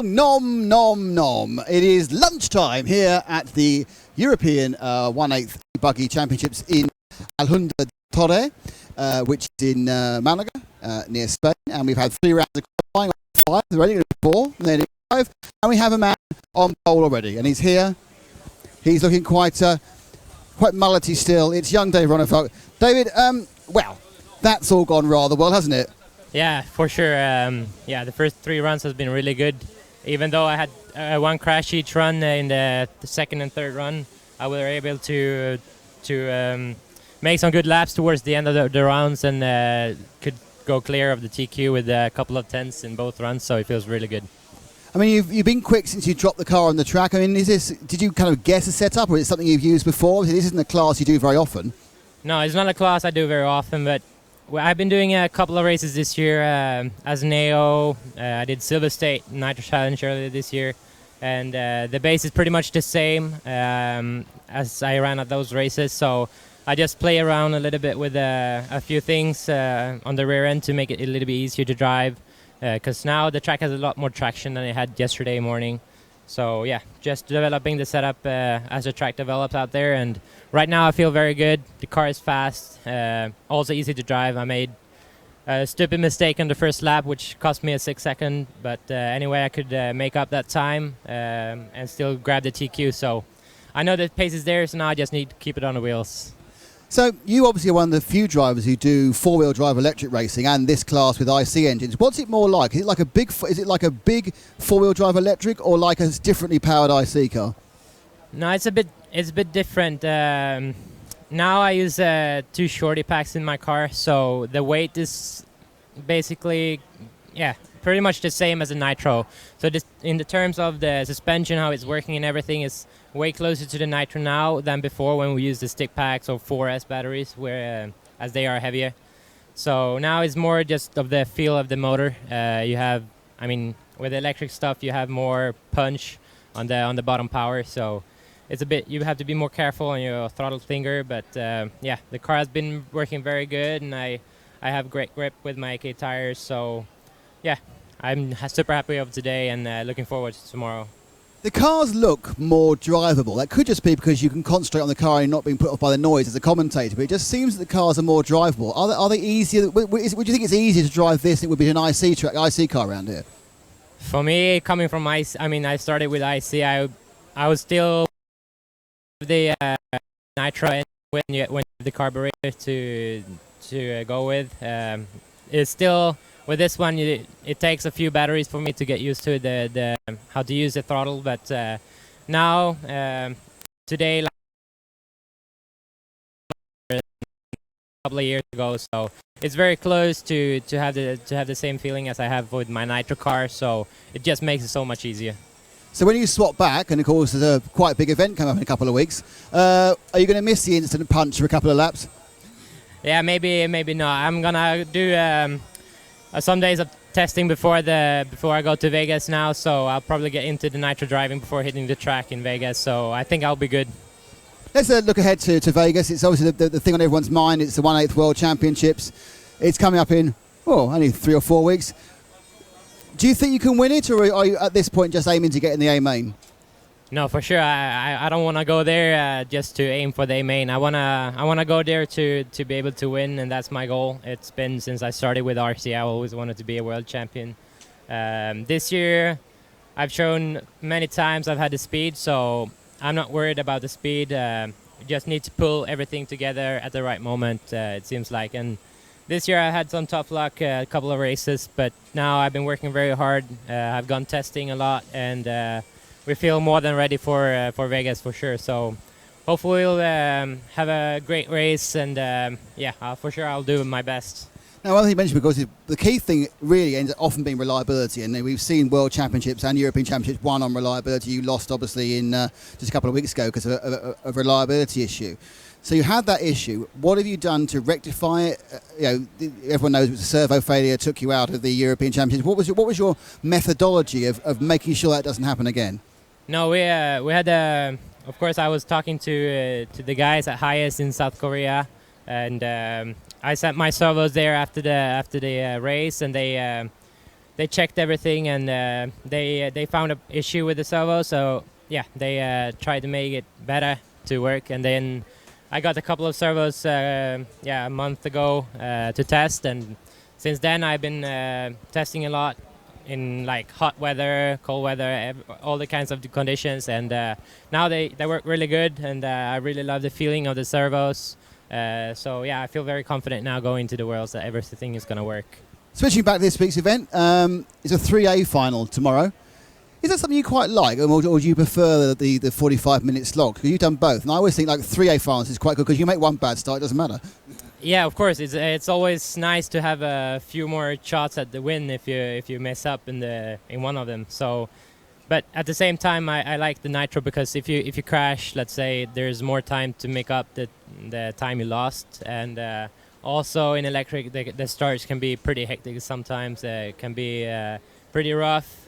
Nom, nom, nom. It is lunchtime here at the European 1/8 Buggy Championships in Alhunda de Torre, which is in Malaga, near Spain. And we've had 3 rounds of qualifying, 5, they're ready, 4, then 5. And we have a man on pole already, and he's here. He's looking quite mullety still. It's young David Ronnefalk. David, well, that's all gone rather well, hasn't it? Yeah, for sure. The first 3 runs has been really good. Even though I had one crash each run in the second and third run, I was able to make some good laps towards the end of the rounds and could go clear of the TQ with a couple of tenths in both runs. So it feels really good. I mean, you've been quick since you dropped the car on the track. I mean, did you kind of guess a setup, or is it something you've used before? This isn't a class you do very often. No, it's not a class I do very often, but I've been doing a couple of races this year as an AO. I did Silver State Nitro Challenge earlier this year, and the base is pretty much the same as I ran at those races. So I just play around a little bit with a few things on the rear end to make it a little bit easier to drive, because now the track has a lot more traction than it had yesterday morning. So yeah, just developing the setup as the track develops out there, and right now I feel very good. The car is fast, also easy to drive. I made a stupid mistake on the first lap, which cost me a 6 second, but anyway, I could make up that time and still grab the TQ. So I know the pace is there, so now I just need to keep it on the wheels. So you obviously are one of the few drivers who do 4-wheel drive electric racing and this class with IC engines. What's it more like? Is it like a big 4-wheel drive electric, or like a differently powered IC car? No, it's a bit different. Now I use 2 shorty packs in my car, so the weight is basically pretty much the same as a Nitro. So this, in the terms of the suspension, how it's working and everything, is way closer to the Nitro now than before when we use the stick packs or 4S batteries, where as they are heavier. So now it's more just of the feel of the motor. With the electric stuff, you have more punch on the bottom power. So it's a bit, you have to be more careful on your throttle finger. But the car has been working very good, and I have great grip with my AK tires. So yeah, I'm super happy of today and looking forward to tomorrow. The cars look more drivable. That could just be because you can concentrate on the car and not being put off by the noise as a commentator, but it just seems that the cars are more drivable. Are they easier? Would you think it's easier to drive this than it would be an IC car around here? For me, coming from IC, I started with IC. I was still the Nitro when you have the carburetor to go with. It's still, with this one, it takes a few batteries for me to get used to the how to use the throttle. But now, today, like a couple of years ago, so it's very close to have the same feeling as I have with my Nitro car. So it just makes it so much easier. So when you swap back, and of course there's a quite big event coming up in a couple of weeks, are you going to miss the instant punch for a couple of laps? Yeah, maybe not. I'm gonna do some days of testing before I go to Vegas now, so I'll probably get into the Nitro driving before hitting the track in Vegas. So I think I'll be good. Let's look ahead to Vegas. It's obviously the thing on everyone's mind. It's the 1/8 World Championships. It's coming up in only 3 or 4 weeks. Do you think you can win it, or are you at this point just aiming to get in the A main? No, for sure. I don't want to go there just to aim for the A main. I wanna go there to be able to win, and that's my goal. It's been since I started with RC. I always wanted to be a world champion. This year, I've shown many times I've had the speed, so I'm not worried about the speed. We just need to pull everything together at the right moment. It seems like, and this year I had some tough luck, a couple of races, but now I've been working very hard. I've gone testing a lot, and we feel more than ready for Vegas for sure. So hopefully we'll have a great race, and for sure I'll do my best. Now, one thing you mentioned, because the key thing really ends up often being reliability, and we've seen World Championships and European Championships won on reliability. You lost, obviously, in just a couple of weeks ago because of a reliability issue. So you had that issue. What have you done to rectify it? Everyone knows it was a servo failure took you out of the European Championships. What was your methodology of making sure that doesn't happen again? No, we had of course I was talking to the guys at Highest in South Korea, and I sent my servos there after the race, and they they checked everything, and they found an issue with the servo. So yeah, they tried to make it better to work, and then I got a couple of servos a month ago to test, and since then I've been testing a lot in like hot weather, cold weather, all the kinds of conditions, and now they work really good, and I really love the feeling of the servos. So yeah, I feel very confident now going to the Worlds that everything is going to work. Switching back to this week's event, it's a 3A final tomorrow. Is that something you quite like, or do you prefer the 45-minute slog? Because you've done both, and I always think like 3A finals is quite good because you make one bad start, it doesn't matter. Yeah, of course. It's always nice to have a few more shots at the win if you mess up in one of them. So, but at the same time, I like the Nitro because if you crash, let's say, there's more time to make up the time you lost, and also in electric, the starts can be pretty hectic sometimes. It can be pretty rough.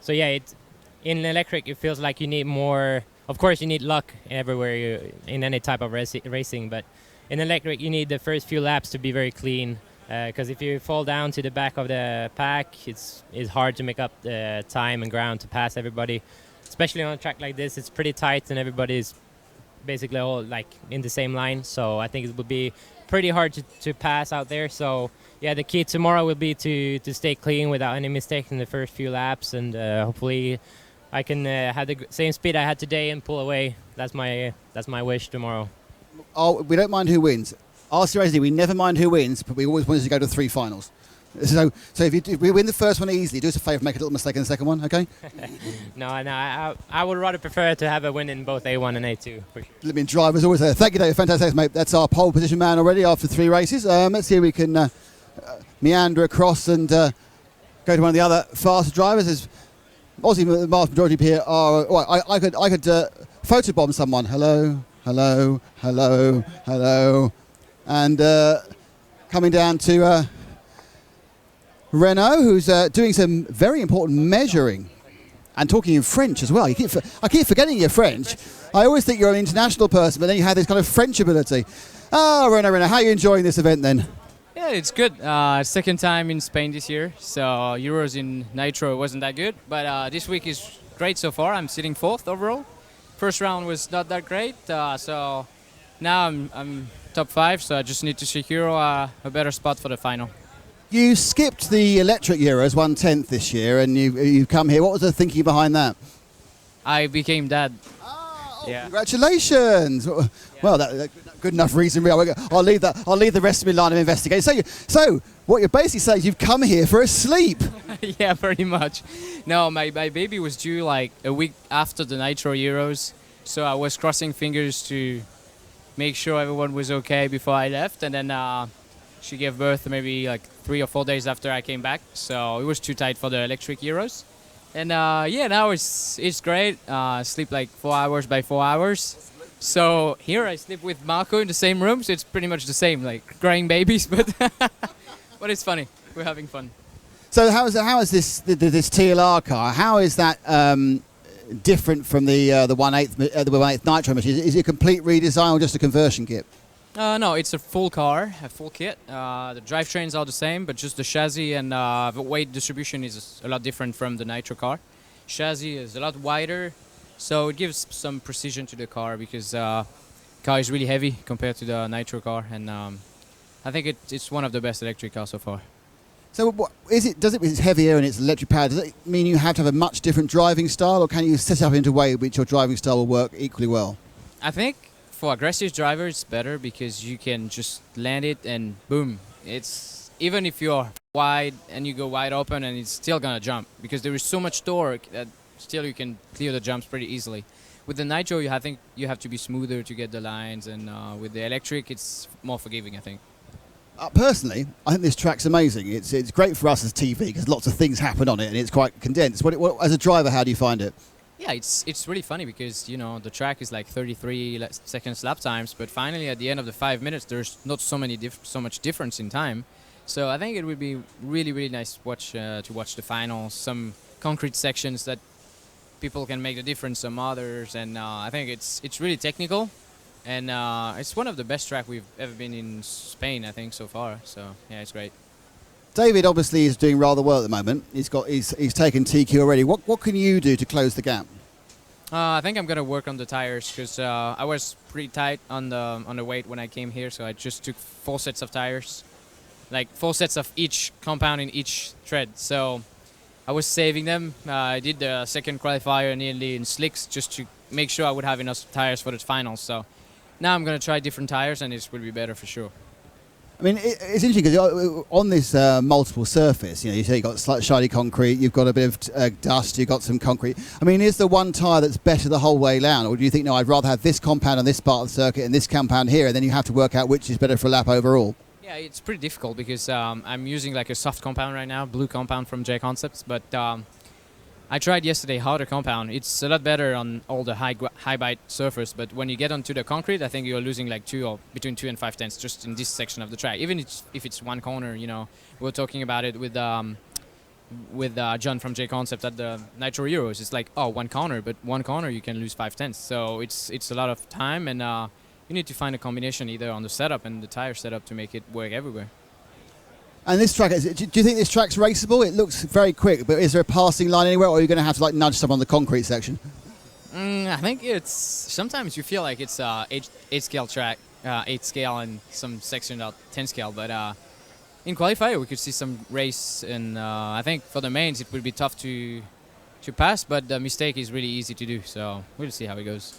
So yeah, in electric it feels like you need more. Of course, you need luck everywhere in any type of racing, but in electric you need the first few laps to be very clean. Because if you fall down to the back of the pack, it's hard to make up the time and ground to pass everybody. Especially on a track like this, it's pretty tight and everybody's basically all like in the same line. So I think it would be pretty hard to pass out there. So yeah, the key tomorrow will be to stay clean without any mistakes in the first few laps, and hopefully I can have the same speed I had today and pull away. That's my wish tomorrow. Oh, we don't mind who wins. RC we never mind who wins, but we always want to go to 3 finals. So if we win the first one easily, do us a favour, make a little mistake in the second one, okay? No, I would rather prefer to have a win in both A1 and A2, for sure. Living drivers always there. Thank you, David. Fantastic, mate. That's our pole position man already after 3 races. Let's see if we can meander across and go to one of the other faster drivers. As obviously the vast majority here are. Well, I could photobomb someone. Hello, hello, hello, hello, and coming down to Renaud, who's doing some very important measuring and talking in French as well. I keep forgetting you're French. I always think you're an international person, but then you have this kind of French ability. Renaud, how are you enjoying this event then? Yeah, it's good. Second time in Spain this year, so Euros in Nitro wasn't that good, but this week is great so far. I'm sitting 4th overall. First round was not that great, so now I'm top 5, so I just need to secure a better spot for the final. You skipped the electric Euros 1/10 this year, and you've come here. What was the thinking behind that? I became dad. Yeah. Congratulations! Yeah. Well, that's good enough reason. I'll leave the rest of my line of investigation. So what you're basically saying is you've come here for a sleep. Yeah, pretty much. No, my baby was due like a week after the Nitro Euros, so I was crossing fingers to make sure everyone was okay before I left, and then she gave birth maybe like 3 or 4 days after I came back, so it was too tight for the electric Euros. And yeah, now it's great. Sleep like 4 hours by 4 hours. So here I sleep with Marco in the same room, so it's pretty much the same, like growing babies, but but it's funny. We're having fun. So how is this TLR car? How is that different from the 1/8 Nitro machine? Is it a complete redesign or just a conversion kit? No, it's a full car, a full kit. The drivetrains are the same, but just the chassis and the weight distribution is a lot different from the Nitro car. Chassis is a lot wider, so it gives some precision to the car because the car is really heavy compared to the Nitro car, and I think it's one of the best electric cars so far. So what is it? It's heavier and it's electric powered. Does it mean you have to have a much different driving style, or can you set it up into a way which your driving style will work equally well? I think for aggressive drivers, it's better because you can just land it and boom. It's even if you're wide and you go wide open and it's still gonna jump because there is so much torque that still you can clear the jumps pretty easily. With the Nitro, I think you have to be smoother to get the lines, and with the electric, it's more forgiving, I think. Personally, I think this track's amazing. It's great for us as TV because lots of things happen on it and it's quite condensed. As a driver, how do you find it? Yeah, it's really funny because, you know, the track is like 33 seconds lap times, but finally at the end of the 5 minutes, there's not so much difference in time. So I think it would be really, really nice to watch the final. Some concrete sections that people can make the difference, some others, and I think it's really technical, and it's one of the best track we've ever been in Spain, I think, so far. So yeah, it's great. David obviously is doing rather well at the moment. He's taken TQ already. What can you do to close the gap? I think I'm gonna work on the tires because I was pretty tight on the weight when I came here, so I just took 4 sets of tires, like 4 sets of each compound in each tread. So I was saving them. I did the second qualifier nearly in slicks just to make sure I would have enough tires for the finals. So now I'm gonna try different tires, and it will be better for sure. I mean, it's interesting because on this multiple surface, you say you've got slight shiny concrete, you've got a bit of dust, you've got some concrete. I mean, is there one tyre that's better the whole way round? Or do you think, no, I'd rather have this compound on this part of the circuit and this compound here, and then you have to work out which is better for a lap overall? Yeah, it's pretty difficult because I'm using like a soft compound right now, blue compound from J Concepts, but I tried yesterday harder compound. It's a lot better on all the high bite surface, but when you get onto the concrete, I think you're losing like between 2 and 5 tenths just in this section of the track. Even if it's one corner, we were talking about it with John from J Concept at the Nitro Euros. It's like, one corner, but one corner you can lose 5 tenths. So it's a lot of time, and you need to find a combination either on the setup and the tire setup to make it work everywhere. And this track, do you think this track's raceable? It looks very quick, but is there a passing line anywhere, or are you going to have to like nudge someone on the concrete section? I think sometimes you feel like it's 8 scale track, 8 scale and some section are 10 scale, but in qualifier we could see some race, and I think for the mains it would be tough to pass, but the mistake is really easy to do, so we'll see how it goes.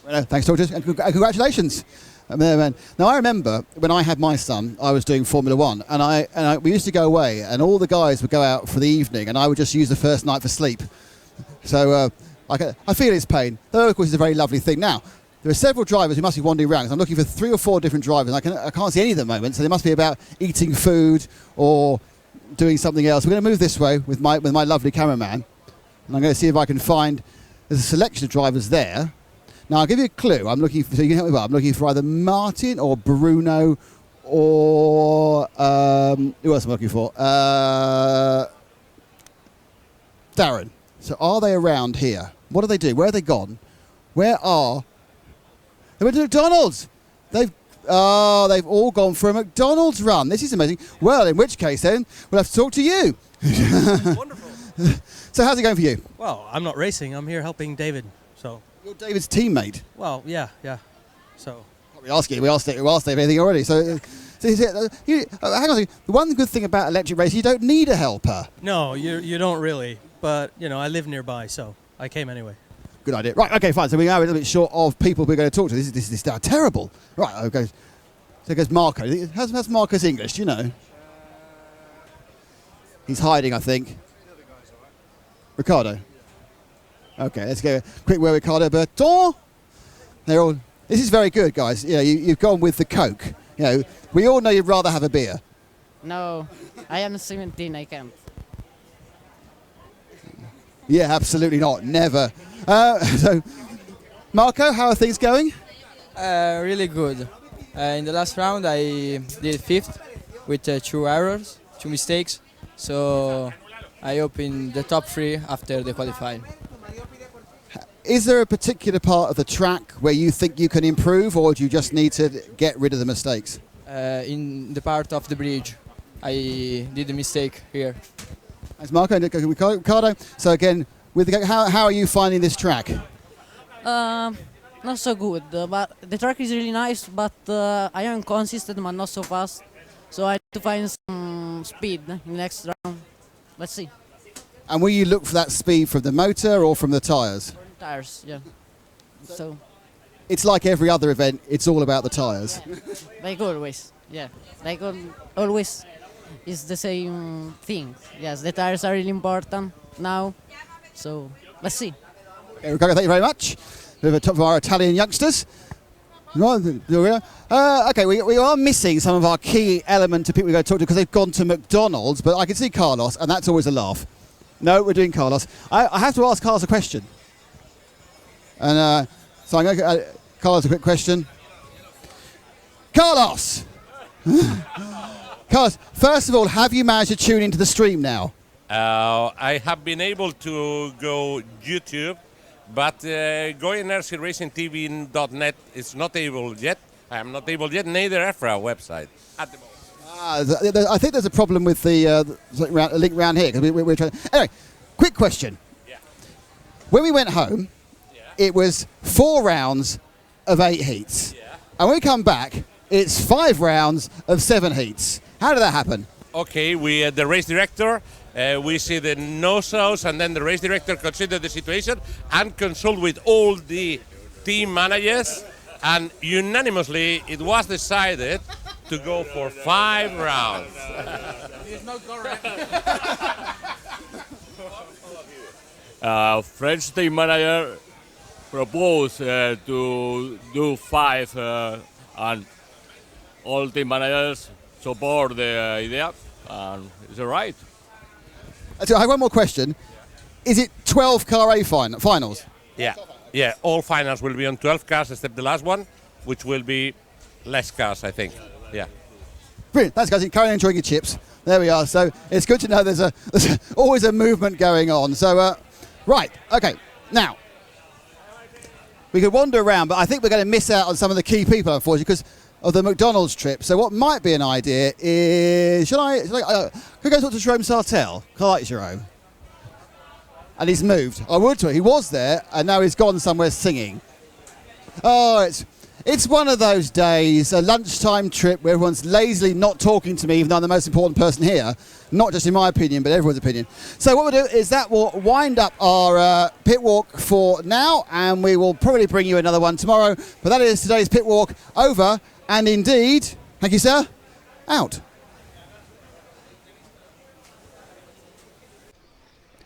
Well, thanks, Doctor, and congratulations. Now, I remember when I had my son, I was doing Formula One, and we used to go away, and all the guys would go out for the evening, and I would just use the first night for sleep. So I feel his pain, though, of course, it's a very lovely thing. Now, there are several drivers who must be wandering around, 'cause I'm looking for 3 or 4 different drivers. I can't see any of them at the moment, so they must be about eating food or doing something else. We're going to move this way with my lovely cameraman, and I'm going to see if I can find. There's a selection of drivers there. Now, I'll give you a clue. I'm looking for, so you can help me out. I'm looking for either Martin or Bruno or who else am I looking for? Darren. So are they around here? What do they do? Where are they gone? They went to McDonald's. They've all gone for a McDonald's run. This is amazing. Well, in which case then, we'll have to talk to you. Wonderful. So how's it going for you? Well, I'm not racing. I'm here helping David. So. You're David's teammate. Well, yeah. So. We asked Dave anything already. So hang on a second. The one good thing about electric racing, you don't need a helper. No, you don't really. But I live nearby, so I came anyway. Good idea. Right. Okay. Fine. So we are a little bit short of people we're going to talk to. This is terrible. Right. Okay. So goes Marco. How's Marco's English? Do you know? He's hiding, I think. Ricardo. Okay, let's go a quick word with Ricardo Berton. This is very good, guys. You've gone with the Coke. We all know you'd rather have a beer. No, I am 17, I can't. Yeah, absolutely not. Never. So, Marco, how are things going? Really good. In the last round, I did 5th with 2 errors, 2 mistakes. So I hope in the top 3 after the qualifying. Is there a particular part of the track where you think you can improve, or do you just need to get rid of the mistakes? In the part of the bridge, I did a mistake here. Thanks, Marco. And Ricardo. So again, how are you finding this track? Not so good, but the track is really nice, but I am consistent but not so fast. So I have to find some speed in the next round. Let's see. And will you look for that speed from the motor or from the tyres? Tires, yeah. So it's like every other event, it's all about the tyres. Yeah. Like always, yeah. Like always, it's the same thing. Yes, the tires are really important now. So let's see. Okay, Ricardo, thank you very much. We have a top of our Italian youngsters. Okay, we are missing some of our key element to people we're going to talk to because they've gone to McDonald's, but I can see Carlos, and that's always a laugh. No, we're doing Carlos. I have to ask Carlos a question. And so I'm going to Carlos a quick question. Carlos! Carlos, first of all, have you managed to tune into the stream now? I have been able to go YouTube, but going NRCRacingTV.net is not able yet. I am not able yet, neither EFRA website at the moment. I think there's a problem with the link round here because we're trying. Anyway, quick question. Yeah. When we went home, it was 4 rounds of 8 heats, and when we come back, it's 5 rounds of 7 heats. How did that happen? Okay, we the race director. We see the nozzles, and then the race director considered the situation and consult with all the team managers, and unanimously it was decided to go for 5 rounds. French team manager proposed to do 5, and all team managers support the idea, and it's all right. So I have one more question. Is it 12 Car A finals? Yeah, all finals will be on 12 cars except the last one, which will be less cars, I think. Yeah. Brilliant. Thanks, guys. Carry on enjoying your chips. There we are. So it's good to know there's always a movement going on. So, right. Okay. Now, we could wander around, but I think we're going to miss out on some of the key people, unfortunately, because of the McDonald's trip. So what might be an idea is, could I go talk to Jerome Sartell? I like Jerome. And he's moved. I would to. He was there, and now he's gone somewhere singing. Oh, it's one of those days, a lunchtime trip where everyone's lazily not talking to me, even though I'm the most important person here. Not just in my opinion, but everyone's opinion. So what we'll do is that we'll wind up our pit walk for now, and we will probably bring you another one tomorrow. But that is today's pit walk over, and indeed, thank you, sir, out.